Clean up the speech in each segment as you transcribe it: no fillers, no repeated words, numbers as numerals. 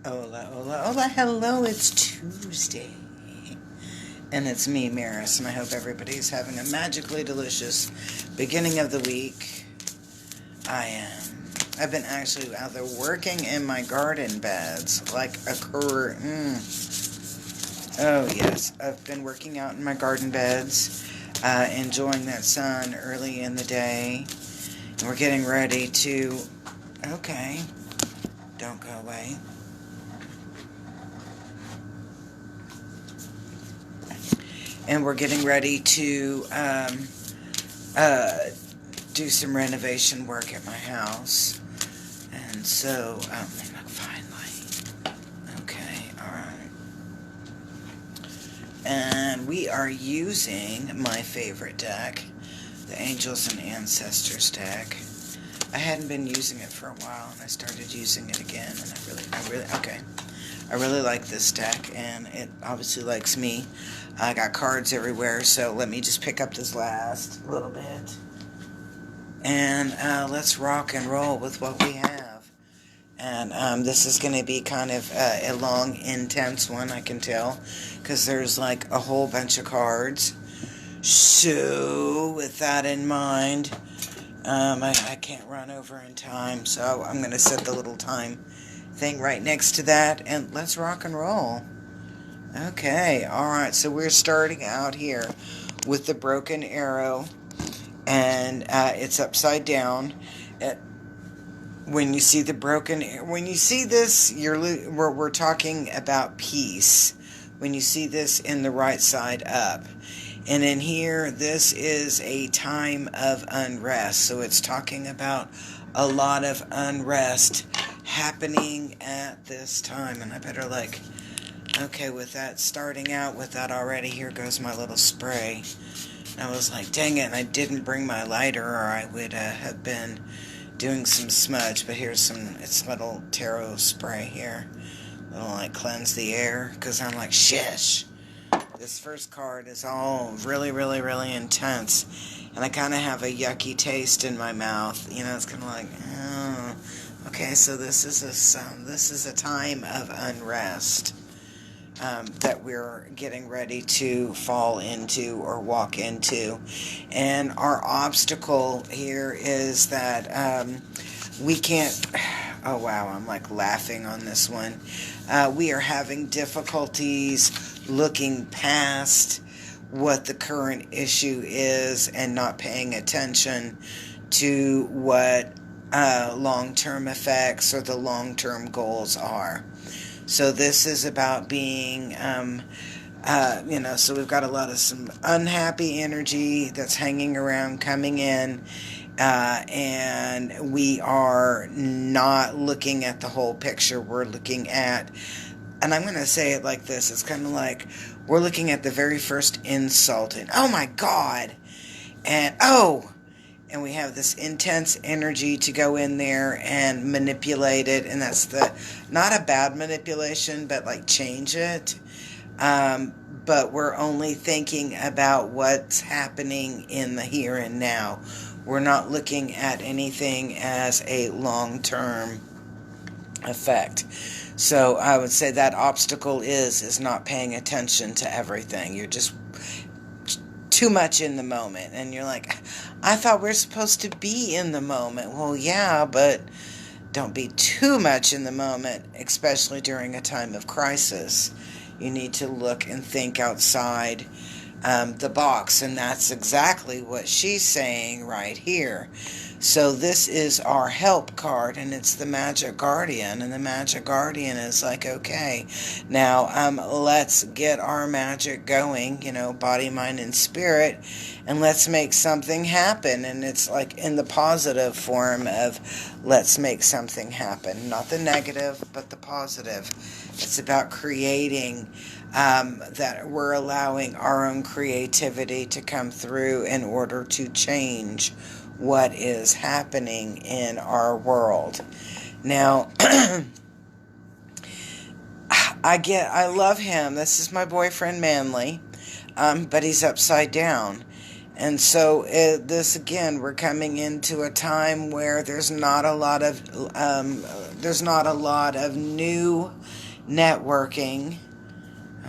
Hola, hola, hola, hello, it's Tuesday. And it's me, Maris, and I hope everybody's having a magically delicious beginning of the week. I am. I've been actually out there working in my garden beds like a career. Oh, yes, I've been working out in my garden beds, enjoying that sun early in the day. And we're getting ready to. Okay, don't go away. And we're getting ready to uh, do some renovation work at my house. And so, finally. Okay, alright. And we are using my favorite deck, the Angels and Ancestors deck. I hadn't been using it for a while, and I started using it again, and I really like this deck, and it obviously likes me. I got cards everywhere, so let me just pick up this last little bit. And let's rock and roll with what we have. And this is going to be kind of a long, intense one, I can tell, because there's like a whole bunch of cards. So, with that in mind, I can't run over in time, so I'm going to set the little time thing right next to that, and let's rock and roll. Okay, alright, so we're starting out here with the broken arrow, and it's upside down. When you see the when you see this, we're talking about peace. When you see this in the right side up. And in here, this is a time of unrest. So it's talking about a lot of unrest happening at this time. And I better okay, with that, starting out with that already, here goes my little spray. And I was like, dang it, and I didn't bring my lighter, or I would have been doing some smudge. But here's it's little tarot spray here. It'll cleanse the air, because I'm like, shish. This first card is all really, really, really intense. And I kind of have a yucky taste in my mouth. It's kind of like, oh. Okay, so this is a time of unrest that we're getting ready to fall into or walk into. And our obstacle here is that we can't... Oh, wow, I'm laughing on this one. We are having difficulties looking past what the current issue is and not paying attention to what long-term effects or the long-term goals are. So this is about being, so we've got a lot of some unhappy energy that's hanging around, coming in, and we are not looking at the whole picture. We're looking at, and I'm going to say it like this, it's kind of like we're looking at the very first insult, and oh my God, and and we have this intense energy to go in there and manipulate it, and that's not a bad manipulation, but change it. But we're only thinking about what's happening in the here and now. We're not looking at anything as a long-term effect. So I would say that obstacle is not paying attention to everything. You're just too much in the moment, and you're like, I thought we're supposed to be in the moment. Well, yeah, but don't be too much in the moment, especially during a time of crisis. You need to look and think outside the box, and that's exactly what she's saying right here. So this is our help card, and it's the Magick Guardian, and the Magick Guardian is like, okay, now let's get our magic going, body, mind, and spirit, and let's make something happen. And it's in the positive form of let's make something happen, not the negative, but the positive. It's about creating that we're allowing our own creativity to come through in order to change what is happening in our world. Now, I love him. This is my boyfriend, Manly, but he's upside down. And so this again, we're coming into a time where there's not a lot of new networking.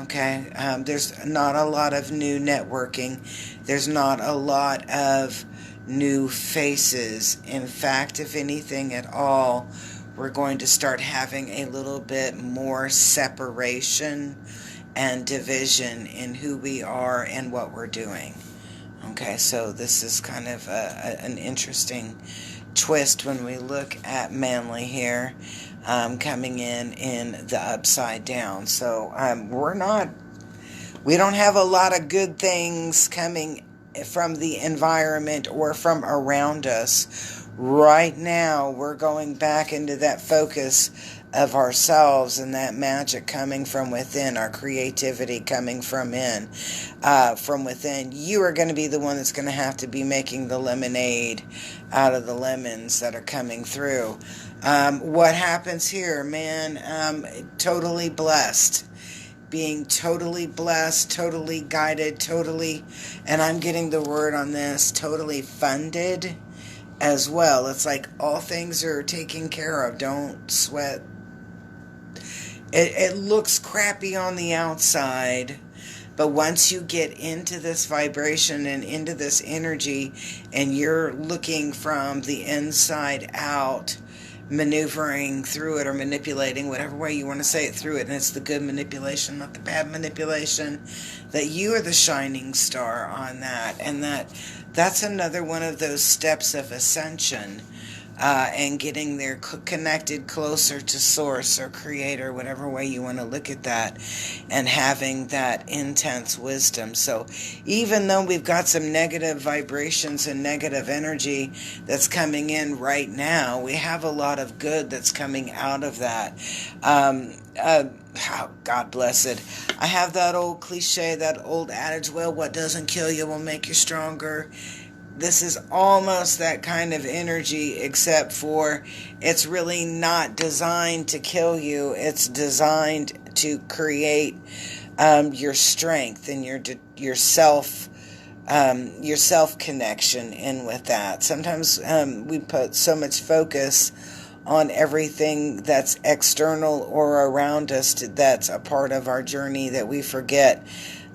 Okay, there's not a lot of new networking. There's not a lot of new faces. In fact, if anything at all, we're going to start having a little bit more separation and division in who we are and what we're doing. Okay, so this is kind of an interesting twist when we look at Manly here, coming in the upside down. So we don't have a lot of good things coming from the environment or from around us. Right now, we're going back into that focus of ourselves and that magic coming from within, our creativity coming from within. You are going to be the one that's going to have to be making the lemonade out of the lemons that are coming through. What happens here, man? Totally blessed. Being totally blessed, totally guided, and I'm getting the word on this, totally funded as well. It's like all things are taken care of. Don't sweat. It looks crappy on the outside, but once you get into this vibration and into this energy, and you're looking from the inside out, maneuvering through it or manipulating, whatever way you want to say it, through it, and it's the good manipulation, not the bad manipulation, that you are the shining star on that, and that's another one of those steps of ascension, and getting there connected closer to source or creator, whatever way you want to look at that, and having that intense wisdom. So even though we've got some negative vibrations and negative energy that's coming in right now, we have a lot of good that's coming out of that. God bless it. I have that old cliche, that old adage, well, what doesn't kill you will make you stronger. This is almost that kind of energy, except for it's really not designed to kill you. It's designed to create your strength and your self connection in with that. Sometimes we put so much focus on everything that's external or around us that's a part of our journey that we forget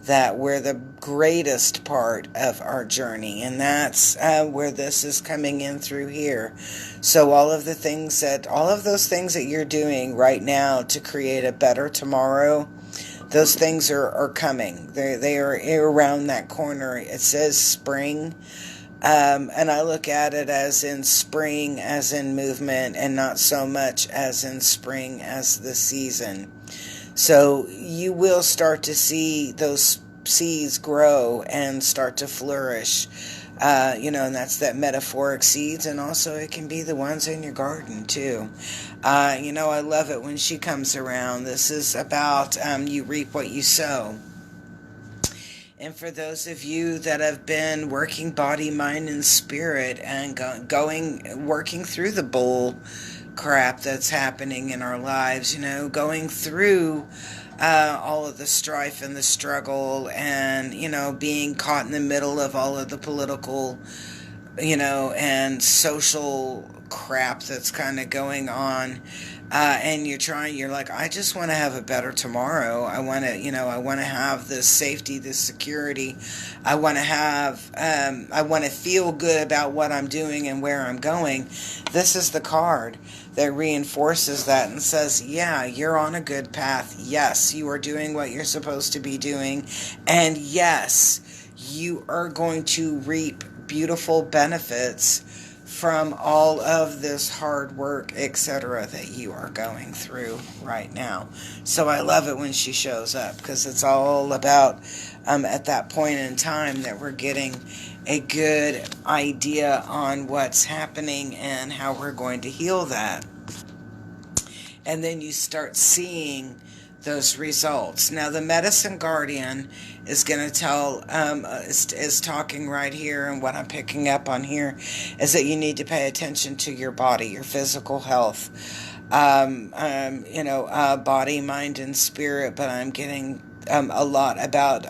that we're the greatest part of our journey, and that's where this is coming in through here. So all of those things that you're doing right now to create a better tomorrow, those things are coming. They are around that corner. It says spring, and I look at it as in spring, as in movement, and not so much as in spring as the season. So you will start to see those seeds grow and start to flourish, and that's that metaphoric seeds, and also it can be the ones in your garden too. I love it when she comes around. This is about you reap what you sow. And for those of you that have been working body, mind, and spirit, and working through the bull crap that's happening in our lives, going through all of the strife and the struggle, and being caught in the middle of all of the political and social crap that's kind of going on, and you're like, I just want to have a better tomorrow. I want to have this safety, this security. I want to feel good about what I'm doing and where I'm going. This is the card that reinforces that and says, yeah, you're on a good path. Yes, you are doing what you're supposed to be doing. And yes, you are going to reap beautiful benefits from all of this hard work, etc., that you are going through right now. So I love it when she shows up, because it's all about at that point in time that we're getting a good idea on what's happening and how we're going to heal that. And then you start seeing those results. Now, the Medicine Guardian is going to tell, is talking right here, and what I'm picking up on here is that you need to pay attention to your body, your physical health, body, mind, and spirit. But I'm getting a lot about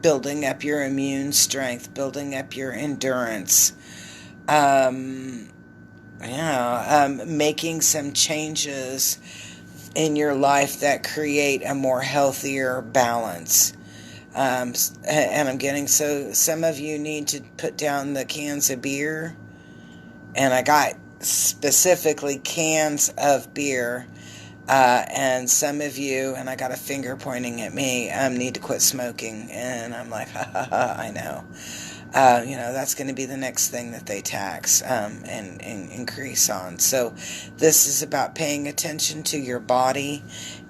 building up your immune strength, building up your endurance. Making some changes in your life that create a more healthier balance. And I'm getting, so some of you need to put down the cans of beer, and I got specifically cans of beer, and some of you, and I got a finger pointing at me, need to quit smoking, and I'm like, ha ha ha, I know. That's going to be the next thing that they tax and increase on. So this is about paying attention to your body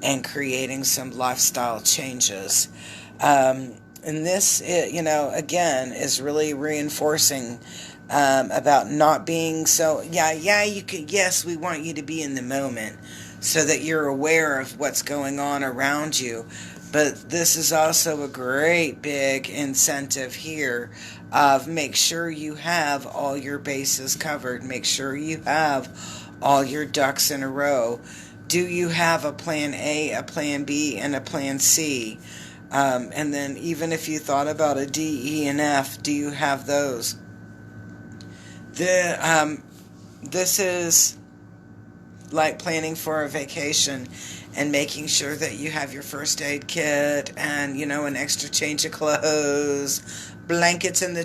and creating some lifestyle changes. And this, again, is really reinforcing about not being so, you could, yes, we want you to be in the moment so that you're aware of what's going on around you. But this is also a great big incentive here of make sure you have all your bases covered. Make sure you have all your ducks in a row. Do you have a plan A, a plan B, and a plan C? And then even if you thought about a D, E, and F, do you have those? This is like planning for a vacation and making sure that you have your first aid kit and, an extra change of clothes, blankets in the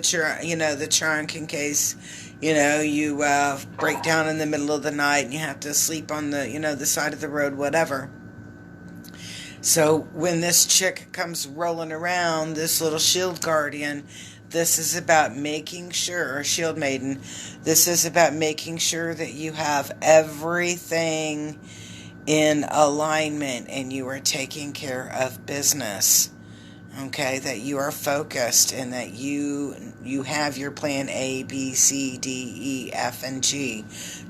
trunk in case, you break down in the middle of the night and you have to sleep on the, the side of the road, whatever. So when this chick comes rolling around, this little shield guardian, this is about making sure, or shield maiden, this is about making sure that you have everything in alignment and you are taking care of business. Okay, that you are focused and that you have your plan A, B, C, D, E, F, and G,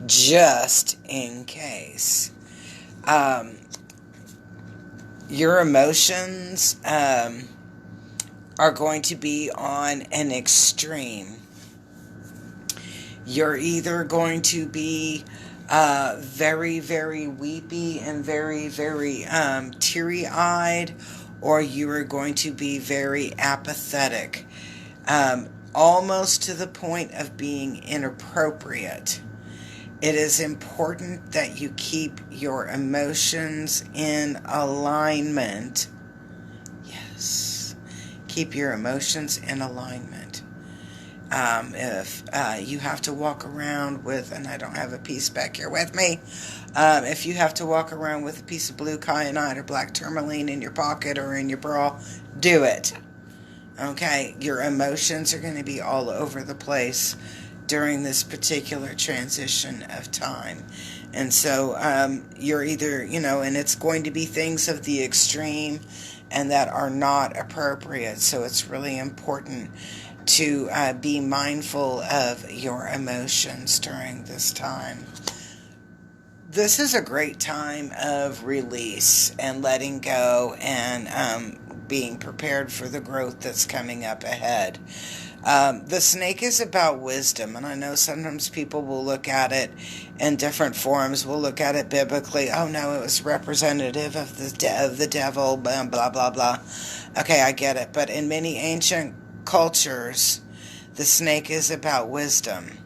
just in case. Your emotions are going to be on an extreme. You're either going to be very, very weepy and very, very teary-eyed, or you are going to be very apathetic, almost to the point of being inappropriate. It is important that you keep your emotions in alignment. Yes, keep your emotions in alignment. If you have to walk around with, and I don't have a piece back here with me, if you have to walk around with a piece of blue kyanite or black tourmaline in your pocket or in your bra, do it. Okay, your emotions are going to be all over the place during this particular transition of time. And so you're either, and it's going to be things of the extreme and that are not appropriate. So it's really important to be mindful of your emotions during this time. This is a great time of release and letting go and being prepared for the growth that's coming up ahead. The snake is about wisdom, and I know sometimes people will look at it in different forms. We'll look at it biblically. Oh no, it was representative of the devil, blah, blah, blah, blah. Okay, I get it. But in many ancient cultures, the snake is about wisdom.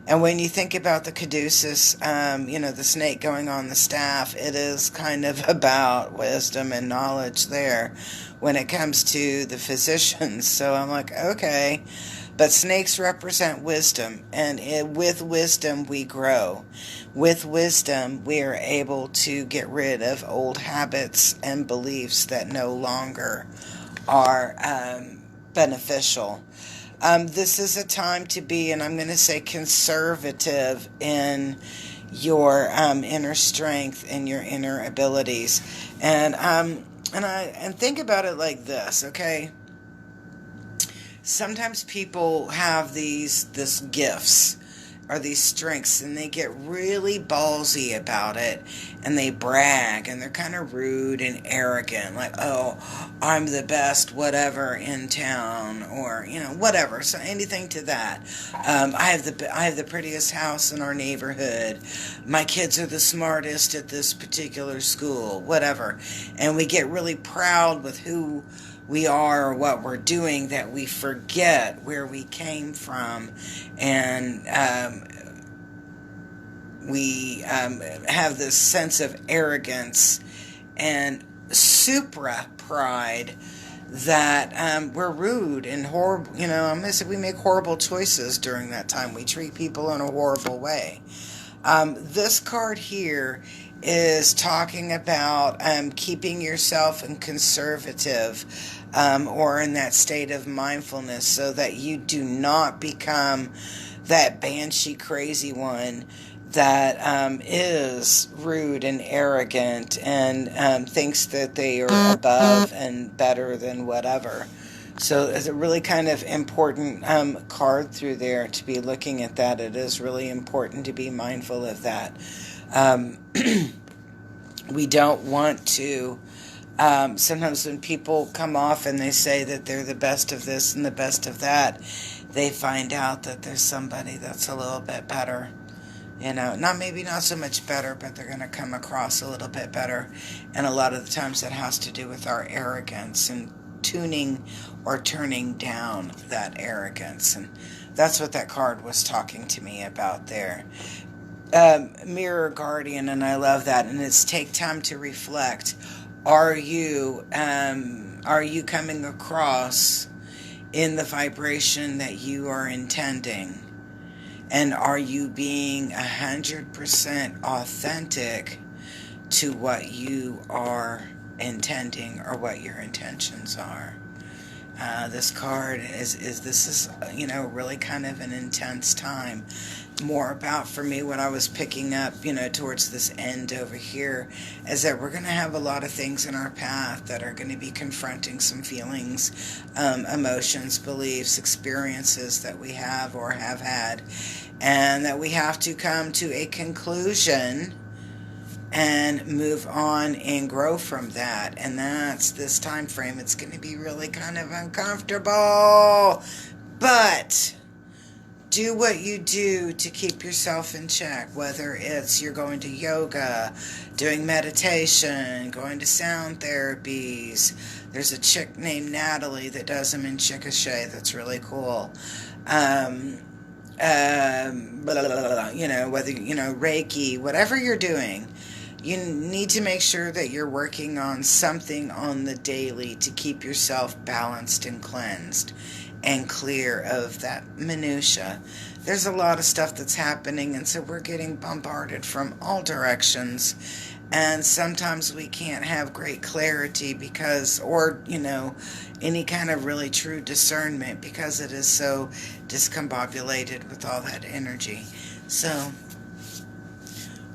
And when you think about the caduceus, the snake going on the staff, it is kind of about wisdom and knowledge there when it comes to the physicians. So I'm like, okay, but snakes represent wisdom, and with wisdom we grow. With wisdom we are able to get rid of old habits and beliefs that no longer are beneficial. This is a time to be, and I'm going to say conservative in your inner strength and your inner abilities. And think about it like this, okay? Sometimes people have these gifts, are these strengths, and they get really ballsy about it, and they brag, and they're kind of rude and arrogant, like, oh, I'm the best whatever in town, or whatever. So anything to that. I have the prettiest house in our neighborhood. My kids are the smartest at this particular school, whatever. And we get really proud with who we are or what we're doing, that we forget where we came from, and we have this sense of arrogance and supra pride that we're rude and horrible. I'm gonna say we make horrible choices during that time. We treat people in a horrible way. This card here is talking about keeping yourself in conservative or in that state of mindfulness, so that you do not become that banshee crazy one that is rude and arrogant and thinks that they are above and better than whatever. So it's a really kind of important card through there to be looking at that. It is really important to be mindful of that. We don't want to, sometimes when people come off and they say that they're the best of this and the best of that, they find out that there's somebody that's a little bit better. Maybe not so much better, but they're going to come across a little bit better. And a lot of the times that has to do with our arrogance and tuning or turning down that arrogance. And that's what that card was talking to me about there. Mirror Guardian, and I love that. And it's take time to reflect. Are you coming across in the vibration that you are intending? And are you being 100% authentic to what you are intending or what your intentions are? This card is really kind of an intense time. More about, for me, what I was picking up, towards this end over here, is that we're going to have a lot of things in our path that are going to be confronting some feelings, emotions, beliefs, experiences that we have or have had, and that we have to come to a conclusion and move on and grow from that. And that's this time frame. It's going to be really kind of uncomfortable, but do what you do to keep yourself in check, whether it's you're going to yoga, doing meditation, going to sound therapies. There's a chick named Natalie that does them in Chickasha that's really cool. Whether, Reiki, whatever you're doing, you need to make sure that you're working on something on the daily to keep yourself balanced and cleansed and clear of that minutia. There's a lot of stuff that's happening, and so we're getting bombarded from all directions, and sometimes we can't have great clarity or any kind of really true discernment, because it is so discombobulated with all that energy. So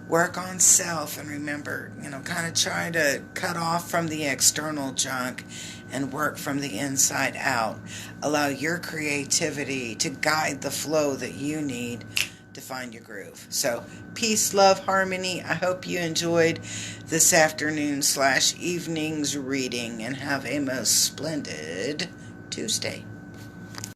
work on self, and remember, kind of try to cut off from the external junk and work from the inside out. Allow your creativity to guide the flow that you need to find your groove. So peace, love, harmony. I hope you enjoyed this afternoon/evening's reading, and have a most splendid Tuesday.